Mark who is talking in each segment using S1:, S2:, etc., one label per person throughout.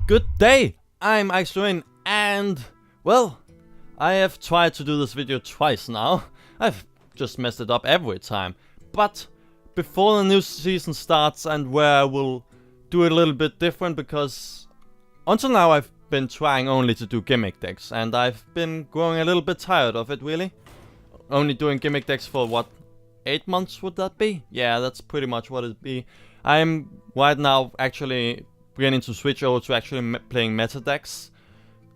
S1: Good day, I'm Ikslorin, and, well, I have tried to do this video twice now. I've just messed it up every time. But before the new season starts, and where I will do it a little bit different, because until now I've been trying only to do gimmick decks, and I've been growing a little bit tired of it, really. Only doing gimmick decks for what, 8 months would that be? Yeah, that's pretty much what it'd be. I'm right now actually beginning to switch over to actually playing meta decks,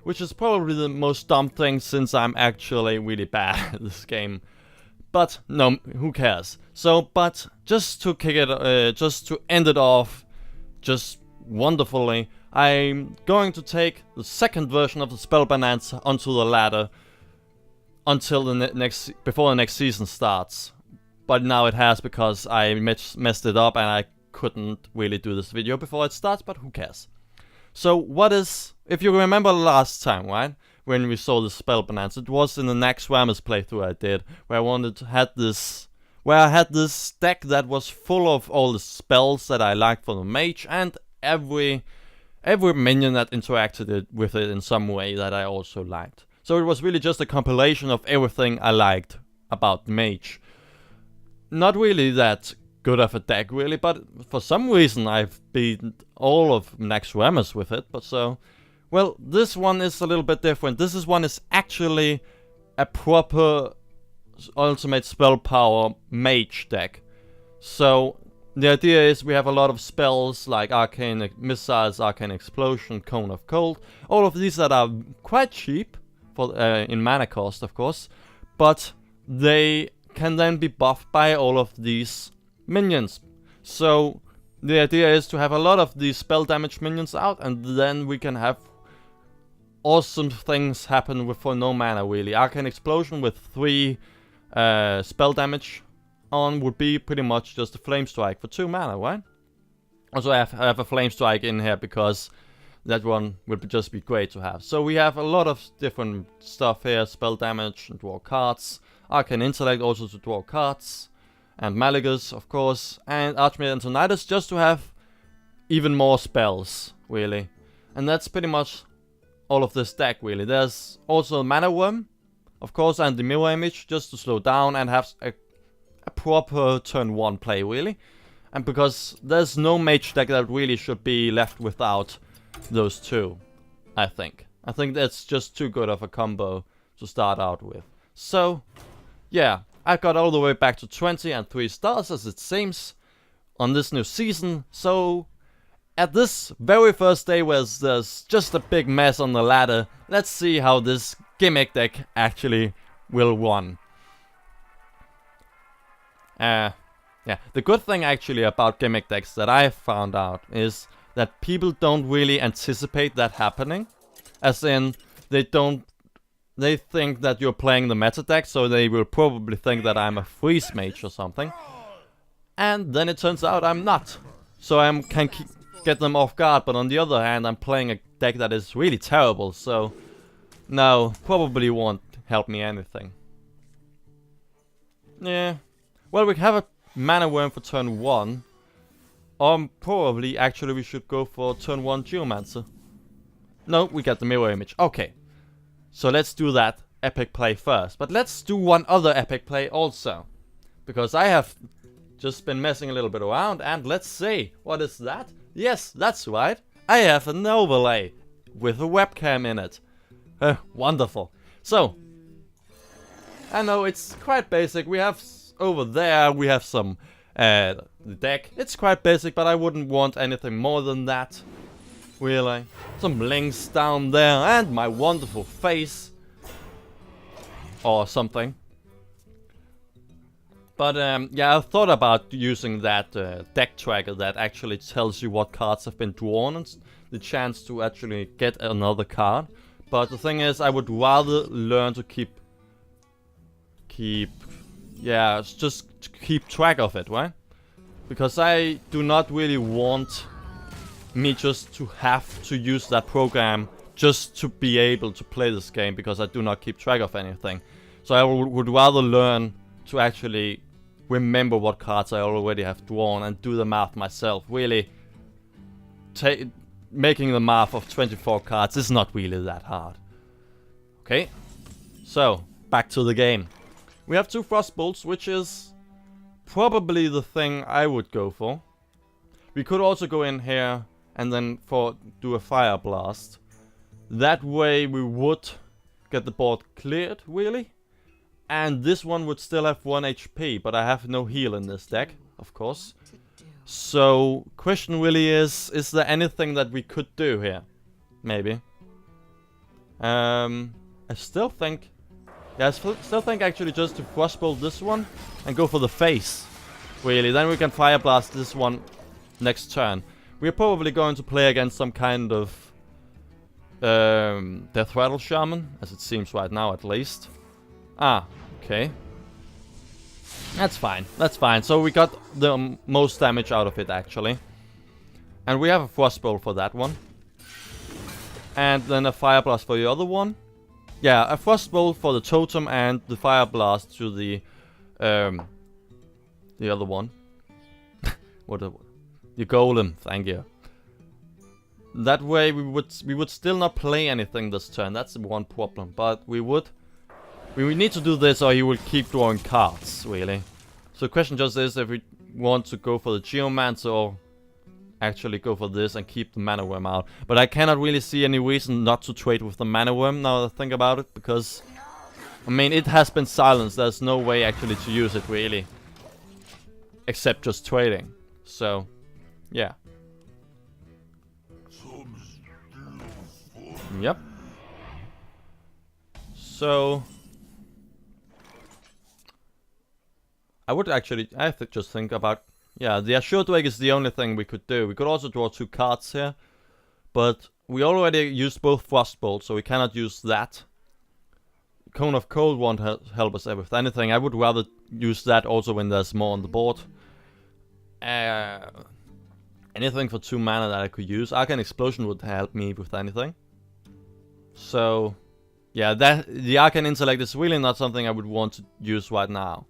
S1: which is probably the most dumb thing since I'm actually really bad at this game. But no, who cares? So, but just to kick it, just to end it off, just wonderfully, I'm going to take the second version of the Spell Bonanza onto the ladder until the before the next season starts. But now it has, because I messed it up and I couldn't really do this video before it starts, but who cares? So what is, if you remember last time, right, when we saw the Spell Bonanza, it was in the Naxxramas playthrough I did, where I had this deck that was full of all the spells that I liked for the mage, and every minion that interacted with it in some way that I also liked. So it was really just a compilation of everything I liked about the mage. Not really that good of a deck, really, but for some reason I've beaten all of Naxxramas with it. But so, well, this one is a little bit different. This one is actually a proper ultimate Spellpower Mage deck. So the idea is we have a lot of spells like Arcane Missiles, Arcane Explosion, Cone of Cold. All of these that are quite cheap for in mana cost, of course, but they can then be buffed by all of these minions. So the idea is to have a lot of these spell damage minions out, and then we can have awesome things happen for no mana, really. Arcane Explosion with 3 spell damage on would be pretty much just a Flame Strike for 2 mana, right? Also I have a Flame Strike in here because that one would just be great to have. So we have a lot of different stuff here: spell damage and draw cards, Arcane Intellect also to draw cards, and Mallegus, of course, and Archmage Antonidas just to have even more spells, really. And that's pretty much all of this deck, really. There's also Mana Worm, of course, and the Mirror Image just to slow down and have a proper turn 1 play, really. And because there's no mage deck that really should be left without those two, I think. I think that's just too good of a combo to start out with. So, yeah, I got all the way back to 20 and 3 stars, as it seems, on this new season. So, at this very first day where there's just a big mess on the ladder, let's see how this gimmick deck actually will run. Yeah, the good thing actually about gimmick decks that I found out is that people don't really anticipate that happening. As in, they think that you're playing the meta deck, so they will probably think that I'm a freeze mage or something. And then it turns out I'm not. So I can get them off guard, but on the other hand, I'm playing a deck that is really terrible, so no, probably won't help me anything. Yeah. Well, we have a Mana Worm for turn 1. Probably, actually, we should go for turn 1 Geomancer. No, we got the Mirror Image. Okay. So let's do that epic play first. But let's do one other epic play also. Because I have just been messing a little bit around, and let's see. What is that? Yes, that's right. I have an overlay with a webcam in it. Wonderful. So, I know it's quite basic. We have over there, we have some the deck. It's quite basic, but I wouldn't want anything more than that, really. Some links down there, and my wonderful face. Or something. But yeah, I thought about using that deck tracker that actually tells you what cards have been drawn and the chance to actually get another card. But the thing is, I would rather learn to keep track of it, right? Because I do not really want me just to have to use that program just to be able to play this game, because I do not keep track of anything. So I would rather learn to actually remember what cards I already have drawn and do the math myself. Really making the math of 24 cards is not really that hard. Okay, so back to the game. We have 2 Frostbolts, which is probably the thing I would go for. We could also go in here and then do a Fire Blast. That way we would get the board cleared, really. And this one would still have 1 HP, but I have no heal in this deck, of course. So, question really is there anything that we could do here? Maybe. I still think... Yeah, I still think actually just to Frostbolt this one and go for the face. Really, then we can Fire Blast this one next turn. We're probably going to play against some kind of Death Rattle Shaman, as it seems right now at least. Ah, okay. That's fine, that's fine. So we got the most damage out of it actually. And we have a Frostbolt for that one. And then a Fire Blast for the other one. Yeah, a Frostbolt for the totem and the Fire Blast to the other one. The golem, thank you. That way we would still not play anything this turn. That's the one problem. But we would need to do this or he will keep drawing cards, really. So the question just is if we want to go for the Geomancer or actually go for this and keep the Mana Worm out. But I cannot really see any reason not to trade with the Mana Worm now that I think about it, because I mean it has been silenced. There's no way actually to use it really, except just trading. So yeah. Yep. So I would actually, I have to just think about, yeah, the Assured Wake is the only thing we could do. We could also draw 2 cards here, but we already used both Frostbolts, so we cannot use that. Cone of Cold won't help us with anything. I would rather use that also when there's more on the board. Anything for 2 mana that I could use. Arcane Explosion would help me with anything. So, yeah, the Arcane Intellect is really not something I would want to use right now,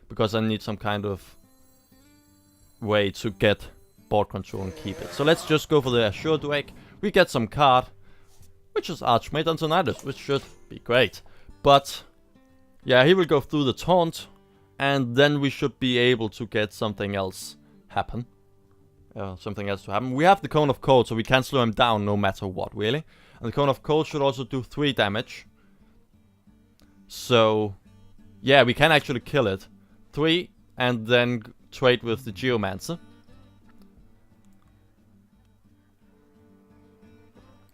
S1: because I need some kind of way to get board control and keep it. So let's just go for the Assured Wake. We get some card, which is Archmage Antonidas, which should be great. But, yeah, he will go through the Taunt, and then we should be able to get something else happen. Something else to happen. We have the Cone of Cold, so we can slow him down no matter what, really. And the Cone of Cold should also do 3 damage. So, yeah, we can actually kill it. 3, and then trade with the Geomancer.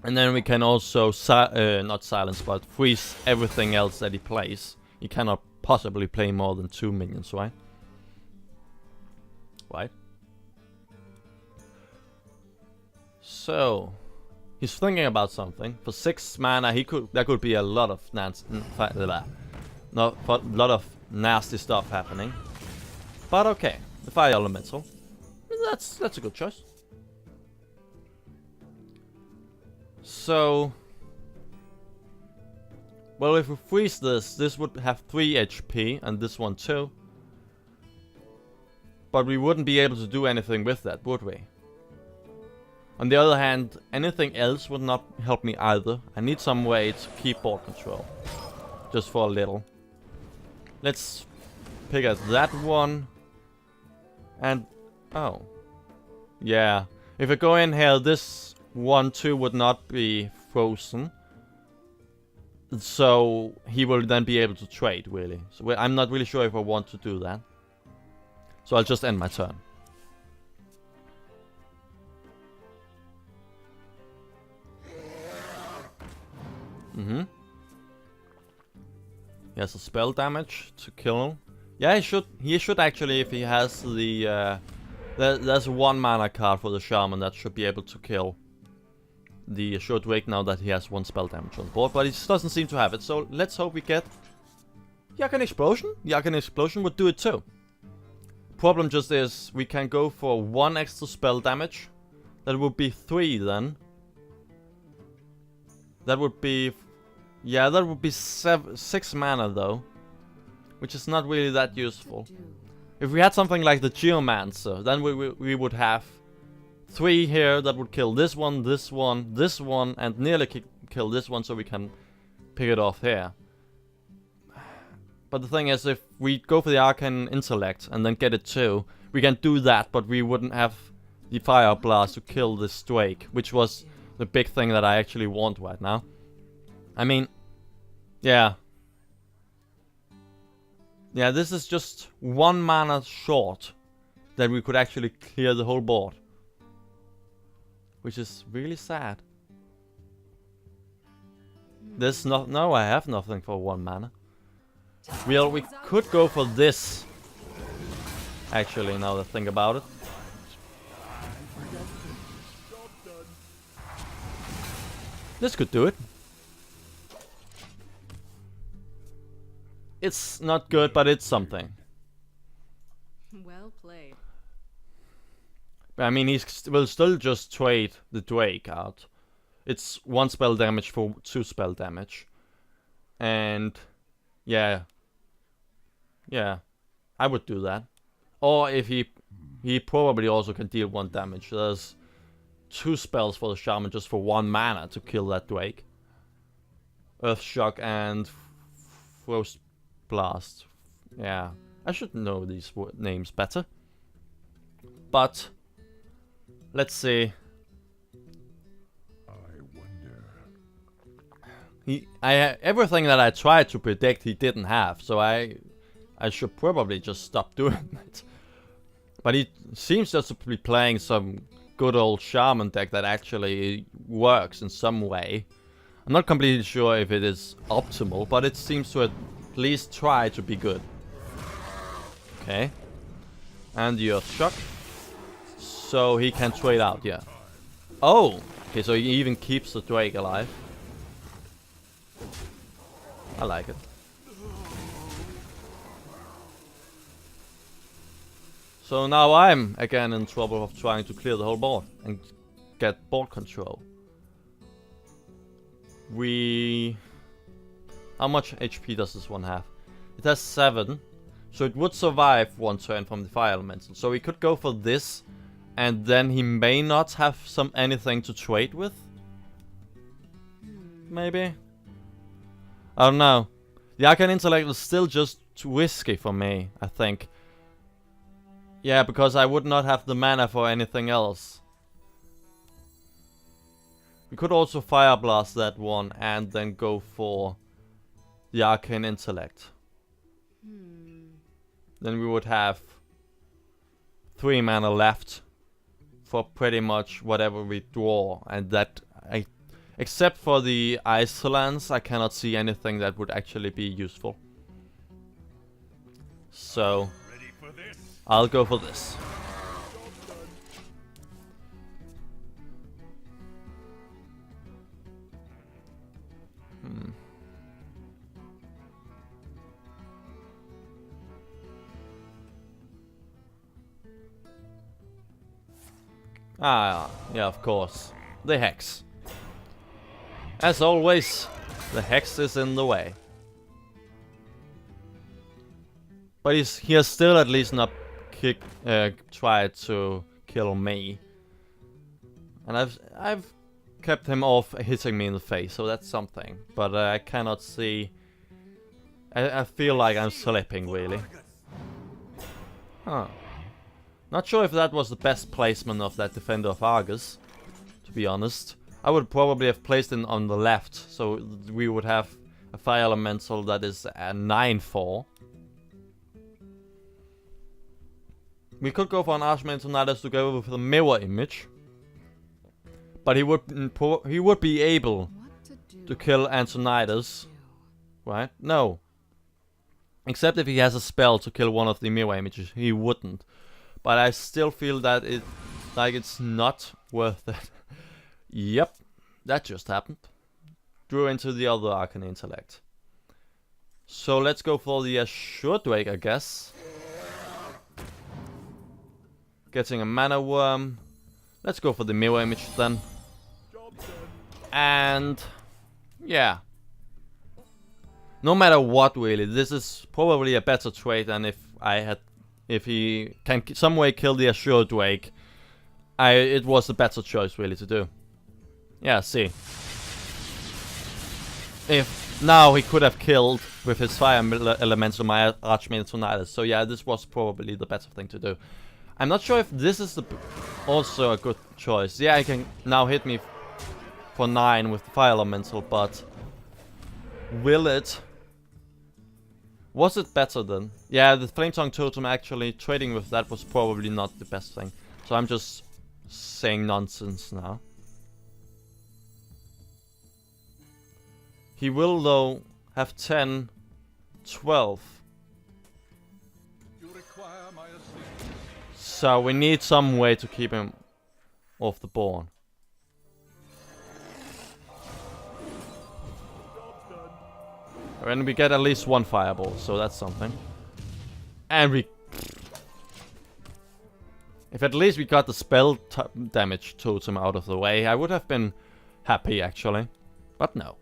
S1: And then we can also, not silence, but freeze everything else that he plays. He cannot possibly play more than 2 minions, right? Right? So, he's thinking about something. For 6 mana, there could be a lot of nasty stuff happening. But okay, the Fire Elemental. That's a good choice. So, well, if we freeze this would have 3 HP, and this one too. But we wouldn't be able to do anything with that, would we? On the other hand, anything else would not help me either. I need some way to keep board control. Just for a little. Let's pick at that one. And, oh. Yeah. If I go in here, this 1-2 would not be frozen. So, he will then be able to trade, really. So, I'm not really sure if I want to do that. So, I'll just end my turn. He has a spell damage to kill. Yeah, he should actually, if he has the there's a 1 mana card for the Shaman that should be able to kill the Assured Wake now that he has 1 spell damage on the board, but he just doesn't seem to have it. So let's hope we get the Arcane Explosion. The Arcane Explosion would do it too. Problem just is we can go for 1 extra spell damage. That would be 3 then. That would be, yeah, that would be 6 mana though, which is not really that useful. If we had something like the Geomancer, then we would have 3 here that would kill this one, this one, this one, and nearly kill this one, so we can pick it off here. But the thing is, if we go for the Arcane Intellect and then get it too, we can do that, but we wouldn't have the Fire Blast to kill this Drake, which was the big thing that I actually want right now. I mean, yeah. Yeah, this is just 1 mana short that we could actually clear the whole board. Which is really sad. There's no, I have nothing for 1 mana. Well, we could go for this. Actually, now that I think about it. This could do it. It's not good, but it's something.
S2: Well played.
S1: I mean, he will still just trade the Drake out. It's 1 spell damage for 2 spell damage. And yeah. Yeah. I would do that. Or if he probably also can deal 1 damage. There's 2 spells for the Shaman just for 1 mana to kill that Drake. Earth Shock and Frost Blast. Yeah. I should know these names better. But let's see. Everything that I tried to predict he didn't have, so I should probably just stop doing it. But he seems just to be playing some good old Shaman deck that actually works in some way. I'm not completely sure if it is optimal, but it seems to at least try to be good. Okay. And the Earth Shock. So he can trade out, yeah. Oh! Okay, so he even keeps the Drake alive. I like it. So now I'm again in trouble of trying to clear the whole board and get board control. How much HP does this one have? It has 7. So it would survive 1 turn from the Fire Elemental. So we could go for this, and then he may not have anything to trade with. Maybe? I don't know. The Arcane Intellect is still just too risky for me, I think. Yeah, because I would not have the mana for anything else. We could also Fire Blast that one and then go for the Arcane Intellect. Then we would have 3 mana left for pretty much whatever we draw, and that except for the ice lands, I cannot see anything that would actually be useful. So I'll go for this. Ah, yeah, of course. The Hex. As always, the Hex is in the way. But he has still at least not tried to kill me. And I've kept him off hitting me in the face, so that's something. But I cannot see. I feel like I'm slipping, really. Huh. Not sure if that was the best placement of that Defender of Argus, to be honest. I would probably have placed it on the left, so we would have a Fire Elemental that is a 9/4. We could go for an Archmage to go with the Mirror Image. But he would be able to kill Antonidas, right? No. Except if he has a spell to kill one of the Mirror Images, he wouldn't. But I still feel that it's not worth it. Yep, that just happened. Drew into the other Arcane Intellect. So let's go for the Azure Drake, I guess. Getting a Mana Worm. Let's go for the Mirror Image then. And yeah. No matter what, really, this is probably a better trade than if he can some way kill the Azure Drake it was the better choice really to do. Yeah, see. If now he could have killed with his fire elemental my Archmage Tornadus. So yeah, this was probably the better thing to do. I'm not sure if this is also a good choice. Yeah, he can now hit me for 9 with the fire elemental, but will it? Was it better then? Yeah, the Flame Tongue Totem actually trading with that was probably not the best thing. So I'm just saying nonsense now. He will though have 10, 12. So we need some way to keep him off the board. And we get at least 1 fireball, so that's something. And we... If at least we got the spell damage totem out of the way, I would have been happy actually. But no.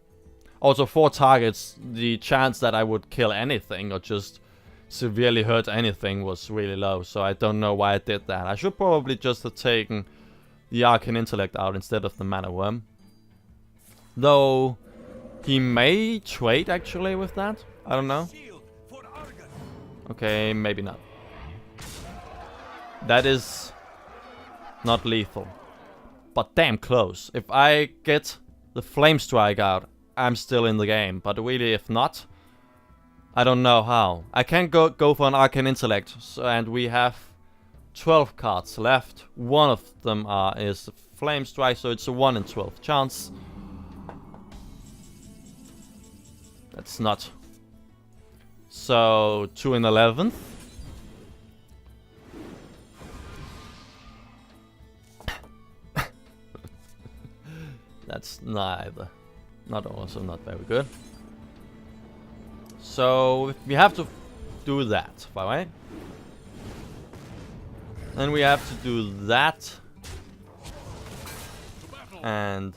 S1: Also 4 targets, the chance that I would kill anything or just severely hurt anything was really low. So I don't know why I did that. I should probably just have taken the Arcane Intellect out instead of the Mana Worm. Though... he may trade actually with that. I don't know. Okay, maybe not. That is not lethal. But damn close. If I get the Flame Strike out, I'm still in the game. But really, if not, I don't know how. I can go for an Arcane Intellect. So, and we have 12 cards left. One of them is Flame Strike, so it's a 1 in 12 chance. That's not. So 2 in 11th. That's neither. Not also not very good. So we have to do that, right? Then we have to do that. And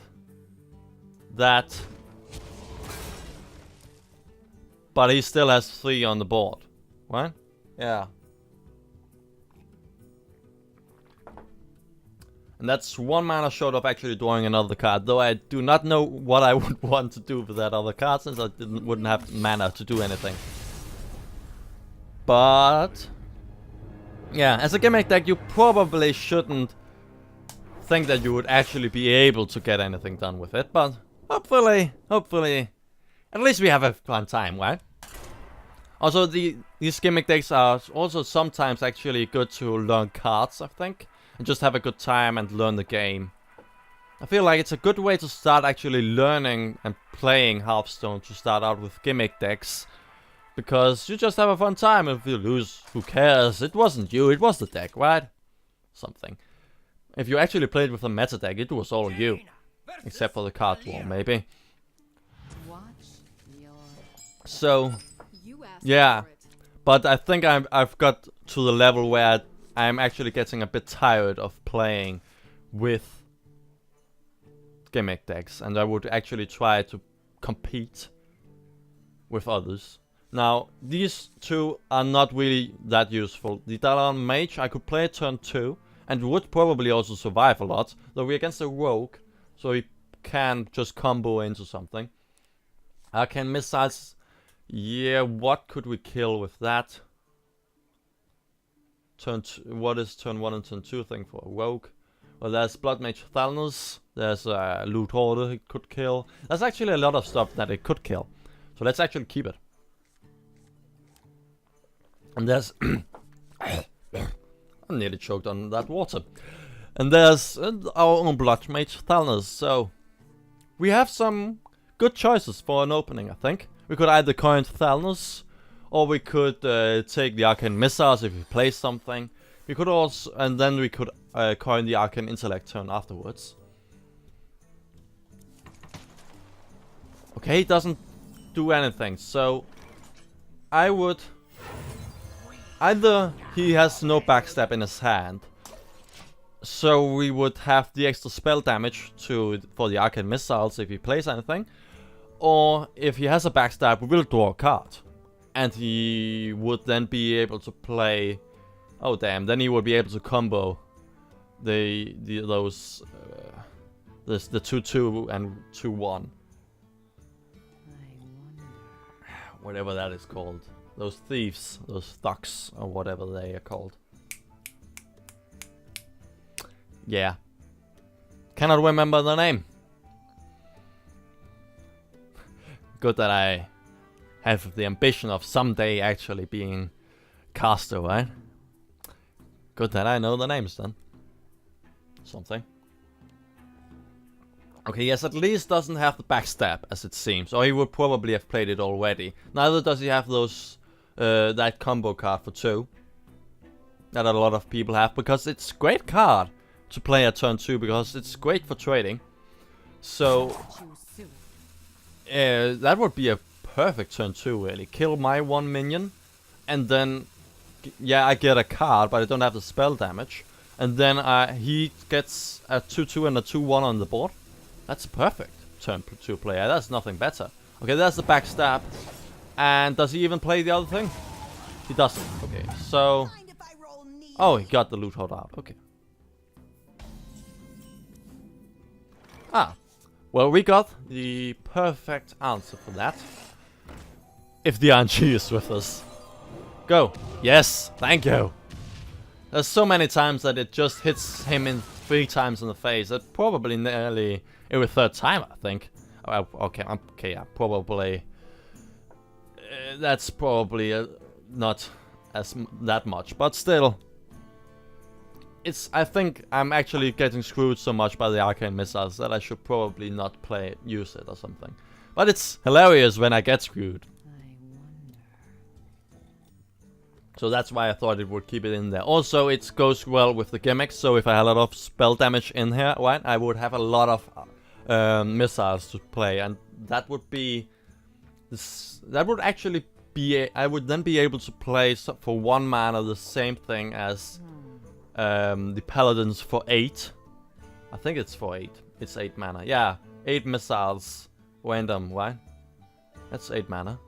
S1: that. But he still has 3 on the board. What? Yeah. And that's 1 mana short of actually drawing another card. Though I do not know what I would want to do with that other card, since I wouldn't have mana to do anything. But... yeah, as a gimmick deck, you probably shouldn't think that you would actually be able to get anything done with it. But hopefully... at least we have a fun time, right? Also, these gimmick decks are also sometimes actually good to learn cards, I think. And just have a good time and learn the game. I feel like it's a good way to start actually learning and playing Hearthstone, to start out with gimmick decks. Because you just have a fun time. If you lose, who cares? It wasn't you, it was the deck, right? Something. If you actually played with a meta deck, it was all you. Except for the card draw, maybe. So, yeah, but I think I've got to the level where I'm actually getting a bit tired of playing with gimmick decks, and I would actually try to compete with others. Now, these 2 are not really that useful. The Spellpower Mage, I could play turn 2, and would probably also survive a lot, though we're against a rogue, so he can just combo into something. Arcane Missiles... yeah, what could we kill with that? What is turn 1 and turn 2 thing for a rogue? Well, there's Blood Mage Thalnos, there's Loot Hoarder it could kill. There's actually a lot of stuff that it could kill. So let's actually keep it. And there's... I nearly choked on that water. And there's our own Blood Mage Thalnos, so... we have some good choices for an opening, I think. We could either coin Thalnos, or we could take the Arcane Missiles if we play something. We could also, and then we could coin the Arcane Intellect turn afterwards. Okay, he doesn't do anything, so I would... either he has no backstab in his hand, so we would have the extra spell damage for the Arcane Missiles if he plays anything. Or if he has a backstab, we will draw a card. And he would then be able to play... oh damn, then he would be able to combo those the 2/2 and 2/1. Whatever that is called. Those thieves, those thugs, or whatever they are called. Yeah. Cannot remember the name. Good that I have the ambition of someday actually being caster, right? Good that I know the names then. Something. Okay, yes, at least doesn't have the backstab, as it seems. Or he would probably have played it already. Neither does he have those that combo card for 2. That a lot of people have, because it's a great card to play at turn 2, because it's great for trading. So, that would be a perfect turn 2, really. Kill my 1 minion, and then, yeah, I get a card, but I don't have the spell damage. And then he gets a 2/2 and a 2/1 on the board. That's perfect turn 2 player. That's nothing better. Okay, that's the backstab. And does he even play the other thing? He doesn't. Okay, so... Oh, he got the loot hold out. Okay. Ah. Well, we got the perfect answer for that. If the RNG is with us. Go. Yes, thank you. There's so many times that it just hits him in 3 times in the face. That probably nearly every 3rd time, I think. Okay, yeah, probably. That's probably not that much, but still. I think I'm actually getting screwed so much by the arcane missiles that I should probably not use it or something. But it's hilarious when I get screwed. So that's why I thought it would keep it in there. Also, it goes well with the gimmick, so if I had a lot of spell damage in here, right, I would have a lot of missiles to play, and that would be... that would actually be... I would then be able to play for 1 mana the same thing as the paladins for 8. I think it's for 8. It's 8 mana. Yeah, 8 missiles. Random, right? That's 8 mana.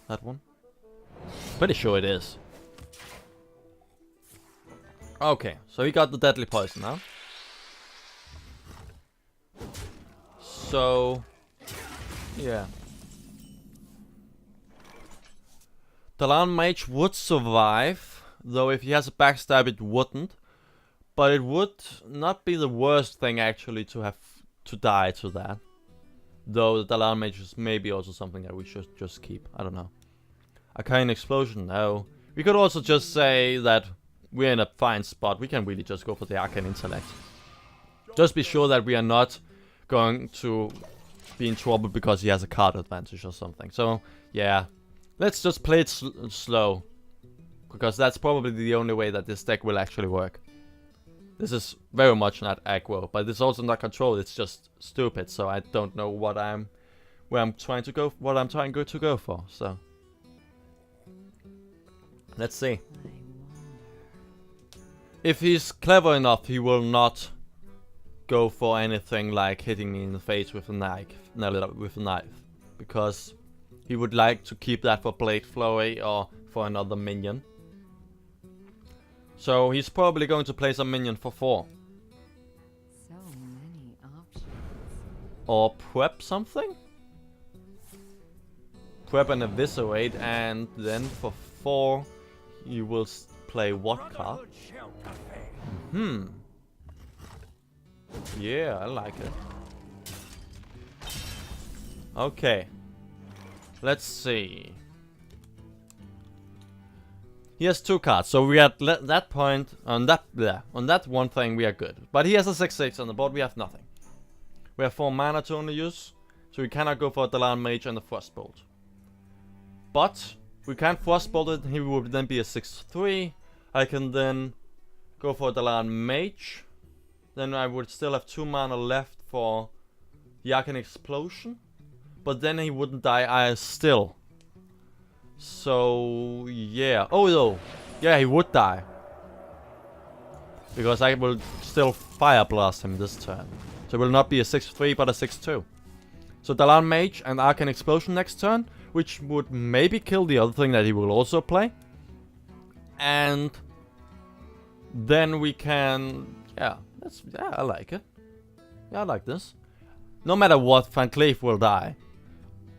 S1: That one. Pretty sure it is. Okay, so he got the deadly poison now. So, yeah. The Talon Mage would survive, though if he has a backstab it wouldn't. But it would not be the worst thing actually to have to die to that. Though the Talon Mage is maybe also something that we should just keep. I don't know. Arcane Explosion, no. We could also just say that we're in a fine spot. We can really just go for the Arcane Intellect. Just be sure that we are not going to be in trouble because he has a card advantage or something. So, yeah. Let's just play it slow. Because that's probably the only way that this deck will actually work. This is very much not aggro, but it's also not control. It's just stupid. So I don't know what I'm trying to go for. So let's see. If he's clever enough, he will not go for anything like hitting me in the face with a knife, because he would like to keep that for Blade Flurry or for another minion. So he's probably going to play some minion for 4.
S2: So many options.
S1: Or prep something? Prep and eviscerate, and then for 4 you will play what card? Yeah, I like it. Okay. Let's see. He has 2 cards, so we at that point on that one thing we are good. But he has a 6/6 on the board. We have nothing. We have 4 mana to only use, so we cannot go for a Talon Mage and a Frostbolt. But we can't Frostbolt it. He would then be a 6/3. I can then go for a Talon Mage. Then I would still have 2 mana left for the Arcane Explosion. But then he wouldn't die still. So, yeah. Oh, no. Yeah, he would die. Because I will still Fire Blast him this turn. So it will not be a 6/3, but a 6/2. So Talon Mage and Arcane Explosion next turn, which would maybe kill the other thing that he will also play. And then we can Yeah, I like it. Yeah, I like this. No matter what, Van Cleef will die.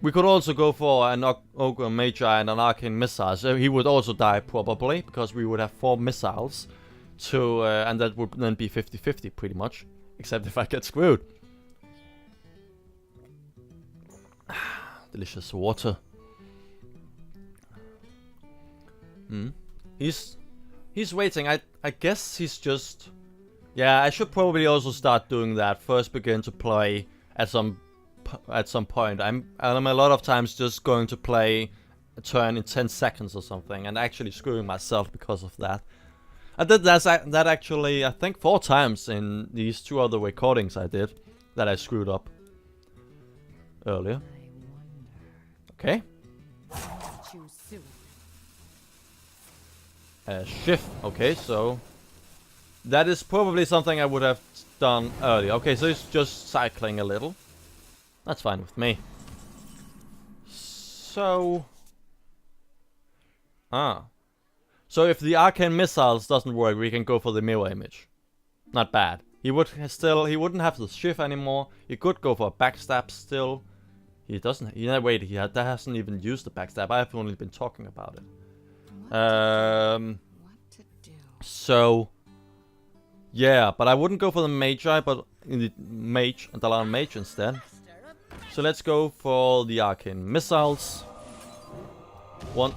S1: We could also go for an Ogre Magi and an Arcane Missile. So he would also die probably, because we would have 4 missiles. And that would then be 50-50 pretty much. Except if I get screwed. Delicious water. He's waiting. I guess he's just... Yeah, I should probably also start doing that. First begin to play at some point. I'm a lot of times just going to play a turn in 10 seconds or something, and actually screwing myself because of that. I did that actually, I think 4 times in these 2 other recordings I did, that I screwed up earlier. Okay. Shift. Okay, so that is probably something I would have done earlier. Okay, so he's just cycling a little. That's fine with me. So... So if the Arcane Missiles doesn't work, we can go for the Mirror Image. Not bad. He wouldn't have the shift anymore. He could go for a Backstab still. He doesn't... wait, that hasn't even used the Backstab. I've only been talking about it.
S2: What to do?
S1: So... Yeah, but I wouldn't go for the Magi, but in the Mage, and Dalan Mage instead. So let's go for the Arcane Missiles. 1,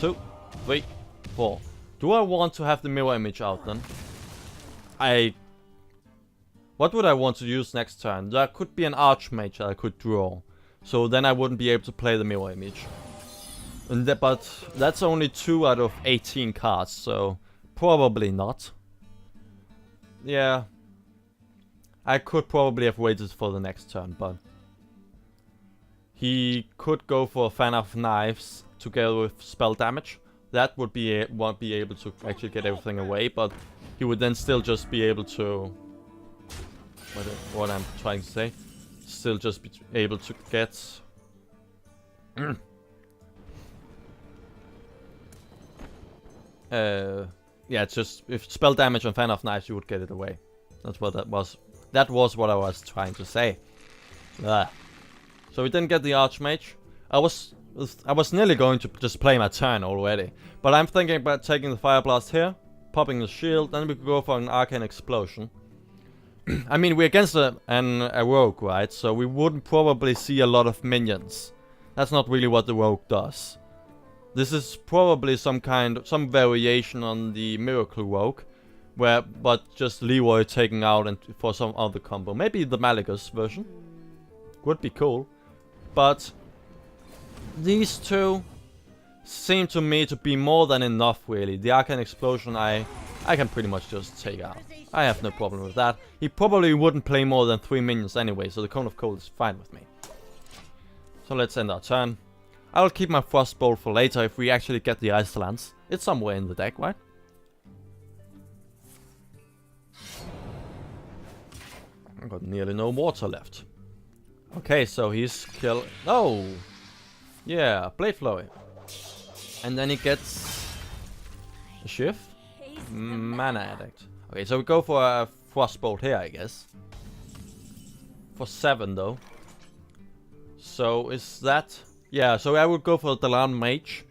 S1: 2, 3, 4. Do I want to have the Mirror Image out then? What would I want to use next turn? There could be an Archmage that I could draw. So then I wouldn't be able to play the Mirror Image. But that's only 2 out of 18 cards, so probably not. Yeah. I could probably have waited for the next turn, but... He could go for a Fan of Knives together with spell damage. That won't be able to actually get everything away, but he would then still just be able to... What I'm trying to say. Still just be able to get... yeah, it's just... If spell damage on Fan of Knives, you would get it away. That's what that was. That was what I was trying to say. So we didn't get the Archmage. I was nearly going to just play my turn already. But I'm thinking about taking the Fire Blast here, popping the shield, then we could go for an Arcane Explosion. I mean, we're against a rogue, right? So we wouldn't probably see a lot of minions. That's not really what the rogue does. This is probably some variation on the Miracle Rogue, but just Leroy taking out and for some other combo. Maybe the Mallegus version would be cool, but these 2 seem to me to be more than enough, really. The Arcane Explosion I can pretty much just take out. I have no problem with that. He probably wouldn't play more than 3 minions anyway, so the Cone of Cold is fine with me. So let's end our turn. I'll keep my Frostbolt for later if we actually get the Ice Lance. It's somewhere in the deck, right? I've got nearly no water left. Okay, so he's kill... Oh! Yeah, Blade Flurry. And then he gets... a shift? Mana Addict. Okay, so we go for a Frostbolt here, I guess. For 7, though. So, is that... Yeah, so I would go for the Dalan Mage.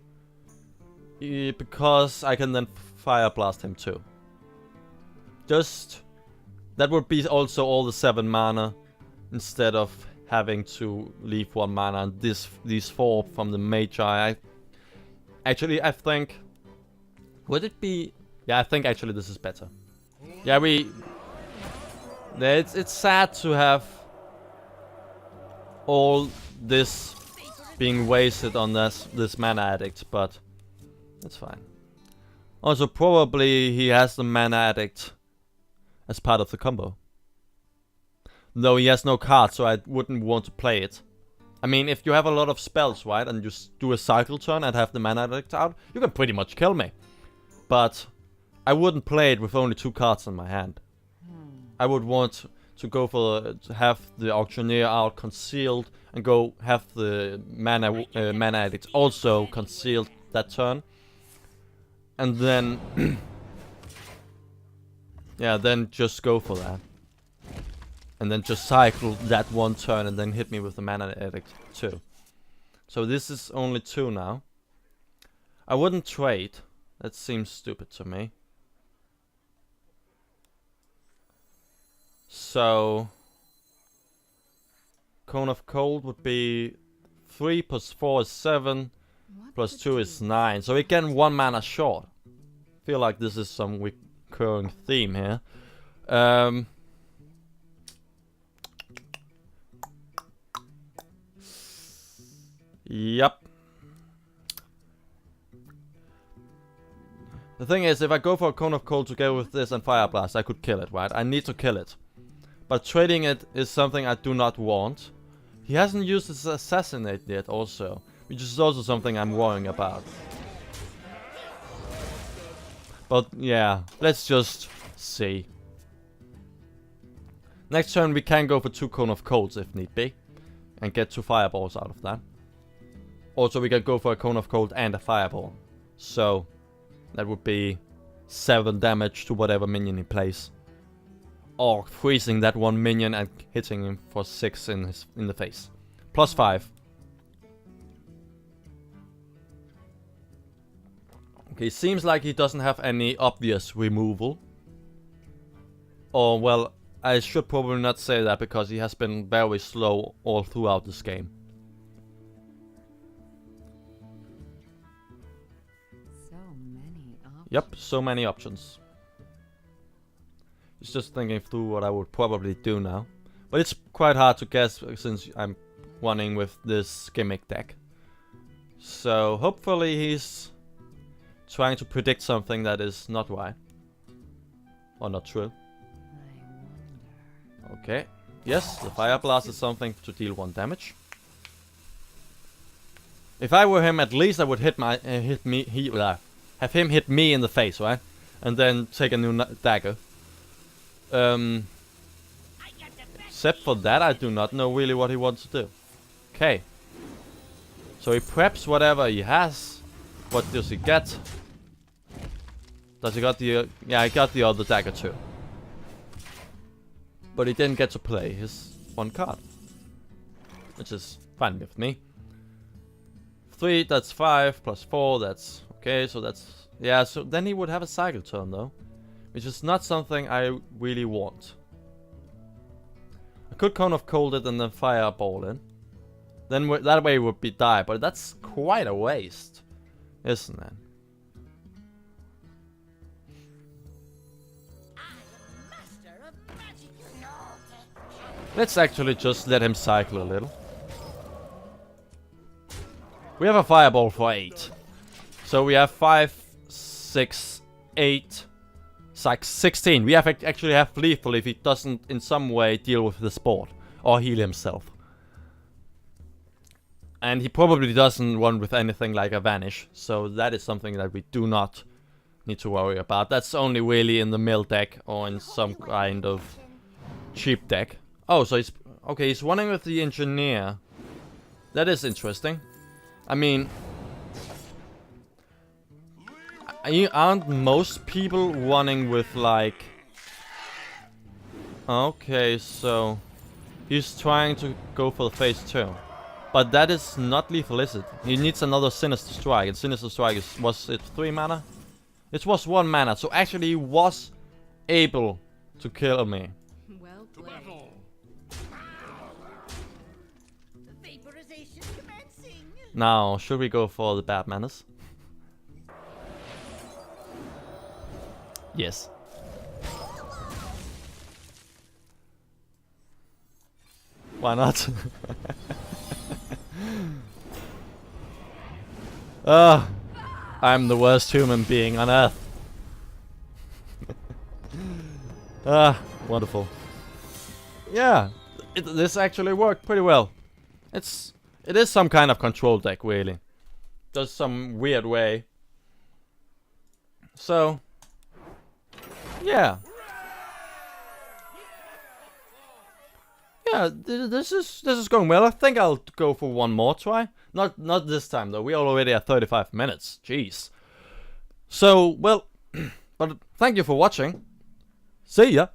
S1: Because I can then Fire Blast him too. Just... That would be also all the 7 mana. Instead of having to leave 1 mana. And these 4 from the Magi. I think... Would it be... Yeah, I think actually this is better. Yeah, it's sad to have all this being wasted on this Mana Addict, but that's fine. Also, probably he has the Mana Addict as part of the combo. Though he has no card, so I wouldn't want to play it. I mean, if you have a lot of spells, right, and you do a cycle turn and have the Mana Addict out, you can pretty much kill me. But I wouldn't play it with only 2 cards in my hand. I would want to go for to have the Auctioneer out concealed and go have the Mana Addict also concealed that turn. And then Yeah, then just go for that. And then just cycle that one turn and then hit me with the mana edict too. So this is only 2 now. I wouldn't trade. That seems stupid to me. So Cone of Cold would be 3 plus 4 is 7. Plus 2 is 9. So again 1 mana short. Feel like this is some recurring theme here. Yep. The thing is, if I go for a Cone of Cold together with this and Fire Blast, I could kill it, right? I need to kill it. But trading it is something I do not want. He hasn't used his Assassinate yet also, which is also something I'm worrying about. But yeah, let's just see. Next turn we can go for 2 Cone of Colds if need be. And get 2 Fireballs out of that. Also we can go for a Cone of Cold and a Fireball. So that would be 7 damage to whatever minion he plays. Or freezing that one minion and hitting him for 6 in the face. Plus 5. Okay, seems like he doesn't have any obvious removal. Or well, I should probably not say that because he has been very slow all throughout this game. Yep, so many options. It's just thinking through what I would probably do now. But it's quite hard to guess since I'm running with this Gimmick deck. So hopefully he's trying to predict something that is not right. Or not true. Okay. Yes, the Fire Blast is something to deal 1 damage. If I were him, at least I would have him hit me in the face, right? And then take a new dagger. Except for that, I do not know really what he wants to do. Okay. So he preps whatever he has. What does he get? Does he got the... yeah, he got the other dagger too. But he didn't get to play his 1 card. Which is fine with me. 3, that's 5, plus 4, that's... okay, so that's... yeah, so then he would have a cycle turn though. Which is not something I really want. I could Cone of Cold it and then Fireball in. Then that way it would be die, but that's quite a waste. Isn't it? Let's actually just let him cycle a little. We have a Fireball for 8. So we have 5, 6, 8... it's like 16. We actually have lethal if he doesn't in some way deal with the sport. Or heal himself. And he probably doesn't run with anything like a Vanish. So that is something that we do not need to worry about. That's only really in the mill deck or in some kind of cheap deck. Oh, so he's... okay, he's running with the Engineer. That is interesting. I mean... aren't most people running with like... okay, so... he's trying to go for the phase 2. But that is not lethal, is it? He needs another Sinister Strike, and Sinister Strike was it 3 mana? It was 1 mana, so actually he was able to kill me.
S2: Well played.
S3: Vaporization commencing.
S1: Now, should we go for the bad manas? Yes. Why not? I'm the worst human being on earth. Wonderful. Yeah, this actually worked pretty well. It is some kind of control deck, really. Just some weird way. So, yeah. Yeah, this is going well. I think I'll go for one more try. Not this time though. We're already at 35 minutes. Jeez. So, well, but thank you for watching. See ya!